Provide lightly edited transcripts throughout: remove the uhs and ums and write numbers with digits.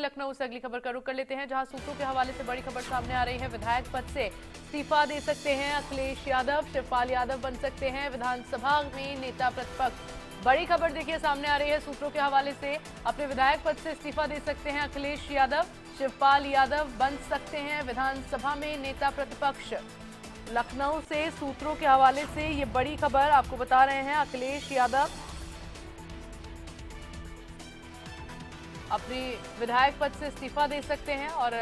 लखनऊ से अगली खबर का रुख कर लेते हैं, जहां सूत्रों के हवाले से बड़ी खबर सामने आ रही है। विधायक पद से इस्तीफा दे सकते हैं अखिलेश यादव, शिवपाल यादव बन सकते हैं विधानसभा में नेता प्रतिपक्ष। बड़ी खबर देखिए सामने आ रही है सूत्रों के हवाले से। अपने विधायक पद से इस्तीफा दे सकते हैं अखिलेश यादव, शिवपाल यादव बन सकते हैं विधानसभा में नेता प्रतिपक्ष। लखनऊ से सूत्रों के हवाले से ये बड़ी खबर आपको बता रहे हैं। अखिलेश यादव अपनी विधायक पद से इस्तीफा दे सकते हैं और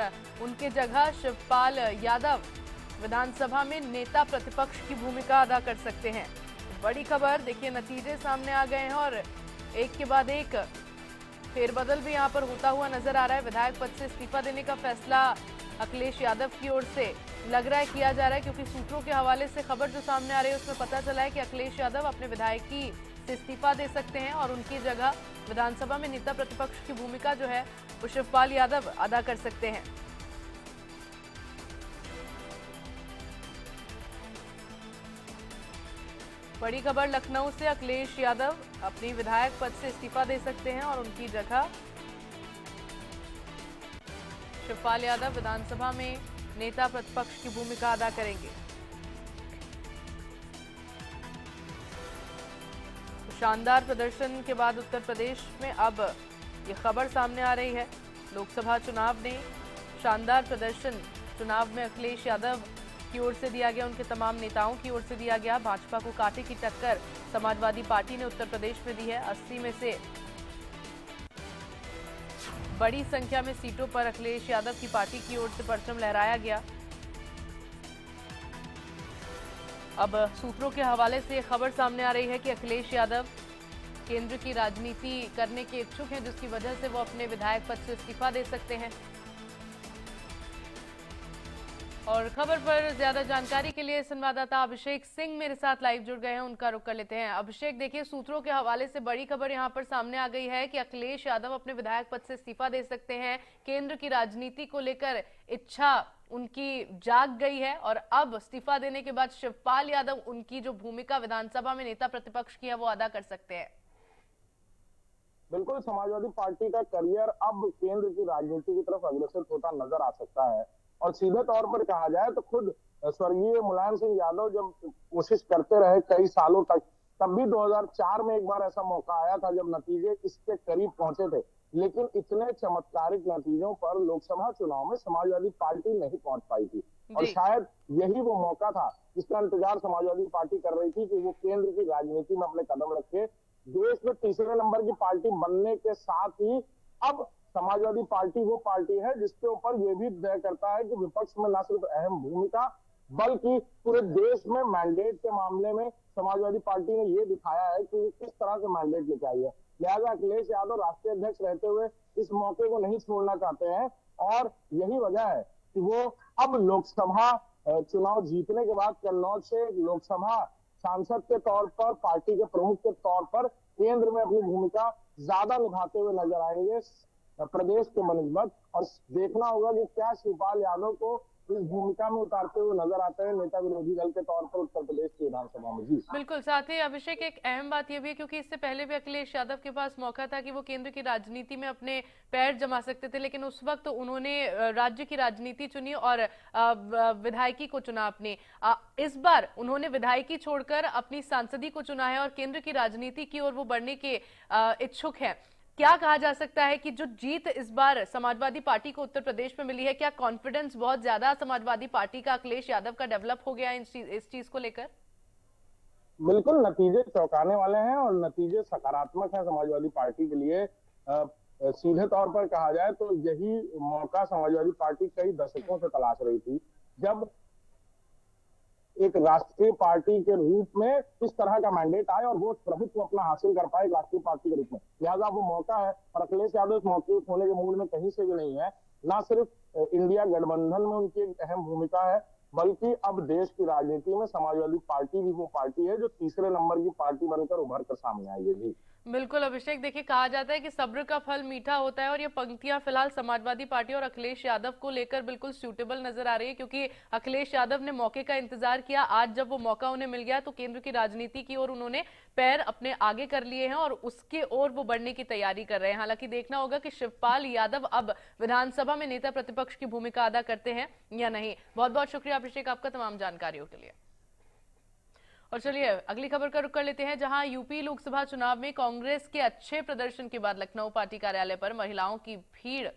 उनके जगह शिवपाल यादव विधानसभा में नेता प्रतिपक्ष की भूमिका अदा कर सकते हैं। बड़ी खबर देखिए, नतीजे सामने आ गए हैं और एक के बाद एक फेरबदल भी यहां पर होता हुआ नजर आ रहा है। विधायक पद से इस्तीफा देने का फैसला अखिलेश यादव की ओर से लग रहा है किया जा रहा है, क्योंकि सूत्रों के हवाले से खबर जो सामने आ रही है उसमें पता चला है कि अखिलेश यादव अपने विधायकी से इस्तीफा दे सकते हैं और उनकी जगह विधानसभा में नेता प्रतिपक्ष की भूमिका जो है वो शिवपाल यादव अदा कर सकते हैं। बड़ी खबर लखनऊ से, अखिलेश यादव अपनी विधायक पद से इस्तीफा दे सकते हैं और उनकी जगह शिवपाल यादव विधानसभा में नेता प्रतिपक्ष की भूमिका अदा करेंगे। शानदार प्रदर्शन के बाद उत्तर प्रदेश में अब ये खबर सामने आ रही है। लोकसभा चुनाव ने शानदार प्रदर्शन चुनाव में अखिलेश यादव की ओर से दिया गया, उनके तमाम नेताओं की ओर से दिया गया। भाजपा को कांटे की टक्कर समाजवादी पार्टी ने उत्तर प्रदेश में दी है। 80 में से बड़ी संख्या में सीटों पर अखिलेश यादव की पार्टी की ओर से परचम लहराया गया। अब सूत्रों के हवाले से खबर सामने आ रही है कि अखिलेश यादव केंद्र की राजनीति करने के इच्छुक हैं, जिसकी वजह से वो अपने विधायक पद से इस्तीफा दे सकते हैं। और खबर पर ज्यादा जानकारी के लिए संवाददाता अभिषेक सिंह मेरे साथ लाइव जुड़ गए हैं, उनका रुख कर लेते हैं। अभिषेक, देखिए सूत्रों के हवाले से बड़ी खबर यहां पर सामने आ गई है कि अखिलेश यादव अपने विधायक पद से इस्तीफा दे सकते हैं। केंद्र की राजनीति को लेकर इच्छा उनकी जाग गई है और अब इस्तीफा देने के बाद शिवपाल यादव उनकी जो भूमिका विधानसभा में नेता प्रतिपक्ष की है वो अदा कर सकते हैं। बिल्कुल, समाजवादी पार्टी का करियर अब केंद्र की राजनीति की तरफ अग्रसर होता नजर आ सकता है। और सीधे तौर पर कहा जाए तो खुद स्वर्गीय मुलायम सिंह यादव जब कोशिश करते रहे कई सालों तक, तब भी 2004 में एक बार ऐसा मौका आया था जब नतीजे इसके करीब पहुंचे थे, लेकिन इतने चमत्कारिक नतीजों पर लोकसभा चुनाव में समाजवादी पार्टी नहीं पहुंच पाई थी। और शायद यही वो मौका था जिसका इंतजार समाजवादी पार्टी कर रही थी कि वो केंद्र की राजनीति में अपने कदम रखे। देश में तीसरे नंबर की पार्टी बनने के साथ ही अब समाजवादी पार्टी वो पार्टी है जिसके ऊपर ये भी तय करता है कि विपक्ष में न सिर्फ अहम भूमिका बल्कि पूरे देश में मैंडेट के मामले में समाजवादी पार्टी ने ये दिखाया है कि किस तरह से मैंडेट लेके आई है। लिहाजा अखिलेश यादव राष्ट्रीय अध्यक्ष रहते हुए इस मौके को नहीं छोड़ना चाहते हैं और यही वजह है कि वो अब लोकसभा चुनाव जीतने के बाद कन्नौज से लोकसभा सांसद के तौर पर, पार्टी के प्रमुख के तौर पर केंद्र में अपनी भूमिका ज्यादा निभाते हुए नजर आएंगे प्रदेश के बनस्बत। और देखना होगा कि क्या शिवपाल यादव को इस भूमिका में उतारते हुए नजर आते हैं नेता विरोधी दल के तौर पर उत्तर प्रदेश की विधानसभा में। जी बिल्कुल, साथ ही अभिषेक एक अहम बात यह भी है क्योंकि इससे पहले भी अखिलेश यादव के पास मौका था कि वो केंद्र की राजनीति में अपने पैर जमा सकते थे, लेकिन उस वक्त उन्होंने राज्य की राजनीति चुनी और विधायकी को चुना अपनी। इस बार उन्होंने विधायकी छोड़कर अपनी सांसदी को चुना है और केंद्र की राजनीति की ओर वो बढ़ने के इच्छुक है। क्या कहा जा सकता है कि जो जीत इस बार समाजवादी पार्टी को उत्तर प्रदेश में मिली है, क्या कॉन्फिडेंस बहुत ज्यादा समाजवादी पार्टी का अखिलेश यादव का डेवलप हो गया इस चीज को लेकर? बिल्कुल, नतीजे चौंकाने वाले हैं और नतीजे सकारात्मक है समाजवादी पार्टी के लिए। सीधे तौर पर कहा जाए तो यही मौका समाजवादी पार्टी कई दशकों से तलाश रही थी, जब एक राष्ट्रीय पार्टी के रूप में इस तरह का मैंडेट आए और वो प्रभुत्व अपना हासिल कर पाए राष्ट्रीय पार्टी के रूप में। लिहाजा वो मौका है और अखिलेश यादव इस मौके होने के मूड में कहीं से भी नहीं है। ना सिर्फ इंडिया गठबंधन में उनकी एक अहम भूमिका है, बल्कि अब देश की राजनीति में समाजवादी पार्टी भी वो पार्टी है जो तीसरे नंबर की पार्टी बनकर उभर कर सामने आई है। जी बिल्कुल अभिषेक, देखिए कहा जाता है कि सब्र का फल मीठा होता है और ये पंक्तियां फिलहाल समाजवादी पार्टी और अखिलेश यादव को लेकर बिल्कुल सूटेबल नजर आ रही है, क्योंकि अखिलेश यादव ने मौके का इंतजार किया। आज जब वो मौका उन्हें मिल गया तो केंद्र की राजनीति की ओर उन्होंने पैर अपने आगे कर लिए हैं और उसके ओर वो बढ़ने की तैयारी कर रहे हैं। हालांकि देखना होगा कि शिवपाल यादव अब विधानसभा में नेता प्रतिपक्ष की भूमिका अदा करते हैं या नहीं। बहुत बहुत शुक्रिया अभिषेक आपका तमाम जानकारियों के लिए। और चलिए अगली खबर का रुख कर लेते हैं, जहां यूपी लोकसभा चुनाव में कांग्रेस के अच्छे प्रदर्शन के बाद लखनऊ पार्टी कार्यालय पर महिलाओं की भीड़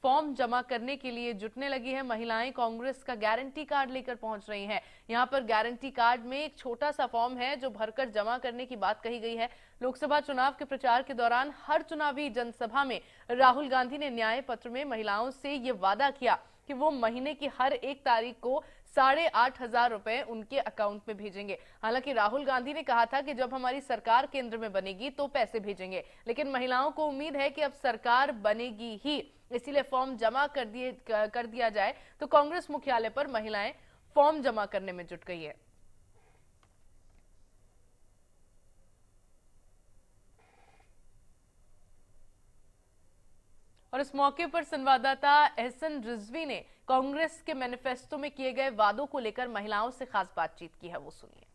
फॉर्म जमा करने के लिए जुटने लगी है। महिलाएं कांग्रेस का गारंटी कार्ड लेकर पहुंच रही हैं। यहां पर गारंटी कार्ड में एक छोटा सा फॉर्म है जो भरकर जमा करने की बात कही गई है। लोकसभा चुनाव के प्रचार के दौरान हर चुनावी जनसभा में राहुल गांधी ने न्याय पत्र में महिलाओं से ये वादा किया कि वो महीने की हर एक तारीख को 8,500 रुपए उनके अकाउंट में भेजेंगे। हालांकि राहुल गांधी ने कहा था कि जब हमारी सरकार केंद्र में बनेगी तो पैसे भेजेंगे, लेकिन महिलाओं को उम्मीद है कि अब सरकार बनेगी ही, इसीलिए फॉर्म जमा कर दिया जाए। तो कांग्रेस मुख्यालय पर महिलाएं फॉर्म जमा करने में जुट गई है। और इस मौके पर संवाददाता एहसन रिजवी ने कांग्रेस के मैनिफेस्टो में किए गए वादों को लेकर महिलाओं से खास बातचीत की है, वो सुनिए।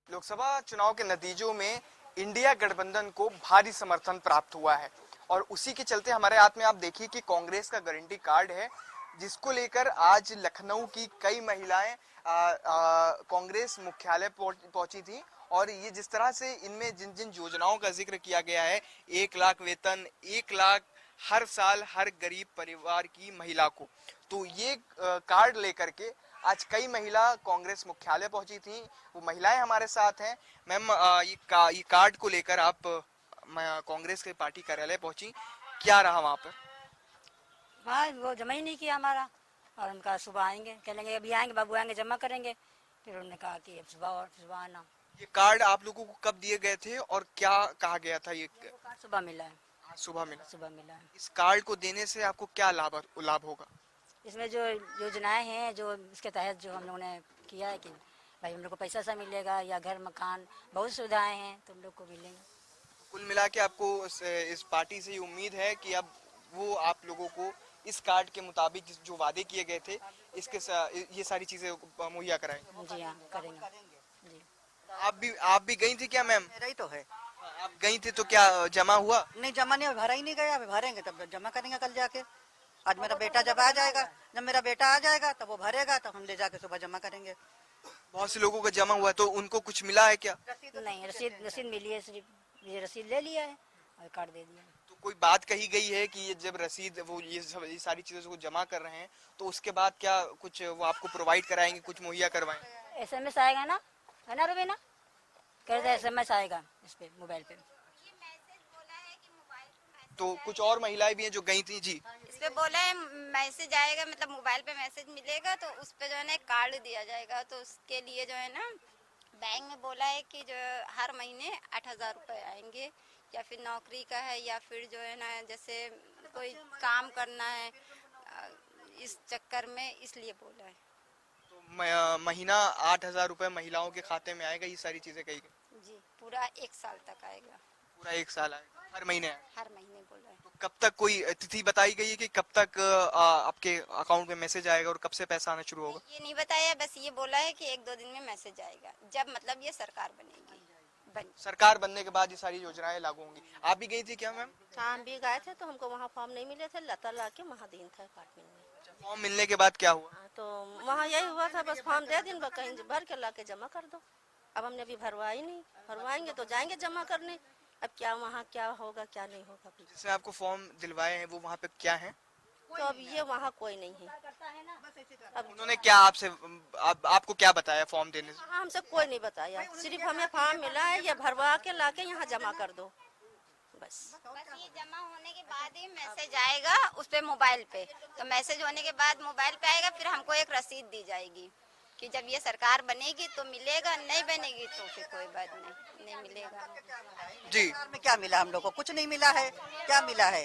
लोकसभा चुनाव के नतीजों में इंडिया गठबंधन को भारी समर्थन प्राप्त हुआ है और उसी के चलते हमारे हाथ में आप देखिए कि कांग्रेस का गारंटी कार्ड है, जिसको लेकर आज लखनऊ की कई महिलाएं कांग्रेस मुख्यालय पहुंची थी। और ये जिस तरह से इनमें जिन जिन योजनाओं का जिक्र किया गया है, 1 लाख वेतन, 1 लाख हर साल हर गरीब परिवार की महिला को, तो ये कार्ड लेकर के आज कई महिला कांग्रेस मुख्यालय पहुंची थी। वो महिलाएं हमारे साथ हैं। मैम, ये कार्ड को लेकर आप कांग्रेस के पार्टी कार्यालय पहुंची, क्या रहा वहाँ पर? हाँ, वो जमा ही नहीं किया हमारा, और उनका सुबह आएंगे, कहेंगे अभी आएंगे, बाबू आएंगे जमा करेंगे। फिर उन्होंने कहा कि अब सुबह आना। ये कार्ड आप लोगों को कब दिए गए थे और क्या कहा गया था? ये कार्ड सुबह मिला है। हाँ, सुबह मिला है। इस कार्ड को देने से आपको क्या लाभ होगा? इसमें जो योजनाएं हैं, जो इसके तहत जो हम लोगों ने किया है कि भाई हम लोग को पैसा सा मिलेगा, या घर मकान, बहुत सुविधाएं हैं तो हम लोग को मिलेंगे। कुल मिला के आपको इस पार्टी से ये उम्मीद है कि अब वो आप लोगों को इस कार्ड के मुताबिक जो वादे किए गए थे, ये सारी चीजें मुहैया कराएंगे? जी हाँ, करेंगे जी। आप भी गई थी क्या मैम? मेरा ही तो है। आप गई थी तो क्या जमा हुआ? नहीं, जमा नहीं, भरा ही नहीं गया। अभी भरेंगे तब जमा करेंगे कल जाके। आज मेरा बेटा जब आ जाएगा, जब मेरा बेटा आ जाएगा तब वो भरेगा, तब हम ले जाके सुबह जमा करेंगे। बहुत से लोगों का जमा हुआ, तो उनको कुछ मिला है क्या? नहीं, रसीद मिली है, सिर्फ ये रसीद ले लिया है और कार्ड दे दिया। तो कोई बात कही गई है कि ये जब रसीद वो ये सारी चीजों को जमा कर रहे हैं तो उसके बाद क्या कुछ वो आपको प्रोवाइड कराएंगे, कुछ मुहैया करवाएंगे? SMS आएगा ना, है ना रुबीना? कह रहे SMS आएगा इस पे, मोबाइल पे। तो कुछ और महिलाएं भी हैं जो गई थी। जी, इस पे बोला है मैसेज आएगा, मतलब मोबाइल पे मैसेज मिलेगा, तो उस पे जो है ना कार्ड दिया जाएगा। तो उसके लिए जो है ना बैंक में बोला है कि जो हर महीने 8,000 रुपए आएंगे, या फिर नौकरी का है, या फिर जो है ना जैसे कोई काम करना है, इस चक्कर में इसलिए बोला है। तो महीना 8,000 रुपए महिलाओं के खाते में आएगा, ये सारी चीजें कही गई? जी, पूरा 1 साल तक आएगा। पूरा 1 साल आएगा, हर महीने आएगा? हर महीने बोला है। तो कब तक कोई तिथि बताई गई है कि कब तक आपके अकाउंट में मैसेज आएगा और कब से पैसा आना शुरू होगा? ये नहीं बताया, बस ये बोला है कि 1-2 दिन में मैसेज आएगा, जब मतलब ये सरकार बनेगी। सरकार बनने के बाद ये सारी योजनाएं लागू होंगी। आप भी गई थी क्या मैम? हाँ, हम भी गए थे, तो हमको वहाँ फॉर्म नहीं मिले थे, लता ला के वहाँ दिन था कार्ड मिलने। फॉर्म मिलने के बाद क्या हुआ? हाँ, तो वहाँ यही हुआ था, बस फॉर्म दे दिन, कहीं भर के ला के जमा कर दो। अब हमने अभी भरवाई नहीं, भरवाएंगे तो जाएंगे जमा करने। अब क्या वहाँ क्या होगा क्या नहीं होगा। जिससे आपको फॉर्म दिलवाए हैं वो वहाँ पे क्या है? तो अब ये वहाँ कोई नहीं है। अब उन्होंने क्या आपसे आपको क्या बताया फॉर्म देने से? हाँ, हमसे कोई नहीं बताया, सिर्फ हमें फॉर्म मिला है, ये भरवा के ला के यहाँ जमा कर दो, बस ये जमा होने के बाद ही मैसेज आएगा उस पे मोबाइल पे। तो मैसेज होने के बाद मोबाइल पे आएगा, फिर हमको एक रसीद दी जाएगी कि जब ये सरकार बनेगी तो मिलेगा, नहीं बनेगी तो फिर कोई बात नहीं मिलेगा। जी, में क्या मिला हम लोग को? कुछ नहीं मिला है। क्या मिला है?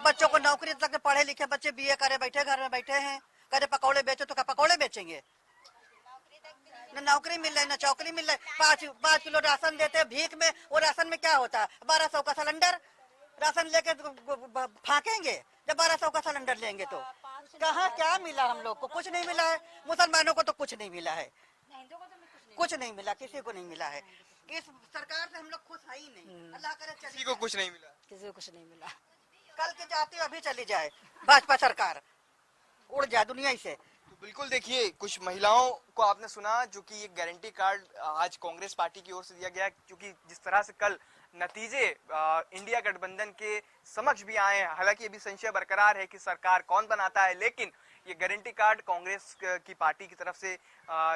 बच्चों को नौकरी तक, पढ़े लिखे बच्चे BA करे बैठे घर में बैठे हैं, करे पकौड़े बेचो तो क्या पकौड़े बेचेंगे? न नौकरी मिल रही, न चौकरी मिल रही। 5 किलो राशन देते हैं भीख में, वो राशन में क्या होता है? 1200 का सिलेंडर राशन लेके फाकेंगे। जब 1200 का सिलेंडर लेंगे तो कहाँ क्या मिला हम लोग को? कुछ नहीं मिला है। मुसलमानों को तो कुछ नहीं मिला है, कुछ नहीं मिला, किसी को नहीं मिला है। इस सरकार से हम लोग खुश है ही नहीं। अल्लाह करे किसी को कुछ नहीं मिला। किसी को कुछ नहीं मिला। कल के जाती अभी चली जाए भाजपा सरकार, उड़ जाए दुनिया ही से। तो बिल्कुल देखिए, कुछ महिलाओं को आपने सुना जो कि ये गारंटी कार्ड आज कांग्रेस पार्टी की ओर से दिया गया, क्योंकि जिस तरह से कल नतीजे इंडिया गठबंधन के समक्ष भी आए हैं। हालांकि अभी संशय बरकरार है कि सरकार कौन बनाता है, लेकिन ये गारंटी कार्ड कांग्रेस की पार्टी की तरफ से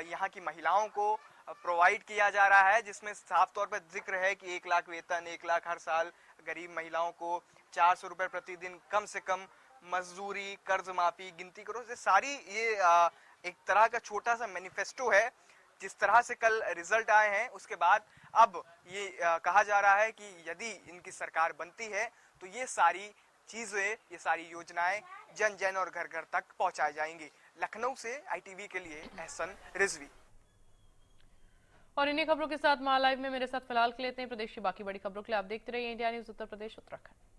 यहाँ की महिलाओं को प्रोवाइड किया जा रहा है, जिसमें साफ तौर पर जिक्र है कि 1 लाख वेतन, 1 लाख हर साल गरीब महिलाओं को 400 रुपए प्रतिदिन कम से कम मजदूरी, कर्ज माफी, गिनती करो, ये सारी ये एक तरह का छोटा सा मैनिफेस्टो है। जिस तरह से कल रिजल्ट आए हैं उसके बाद अब ये कहा जा रहा है कि यदि इनकी सरकार बनती है तो ये सारी चीजें, ये सारी योजनाएं जन जन और घर घर तक पहुंचाई जाएंगी। लखनऊ से ITV के लिए एहसन रिजवी। और इन्हीं खबरों के साथ महालाइव में मेरे साथ फिलहाल के लेते हैं। प्रदेश की बाकी बड़ी खबरों के लिए आप देखते रहिए इंडिया न्यूज उत्तर प्रदेश उत्तराखंड।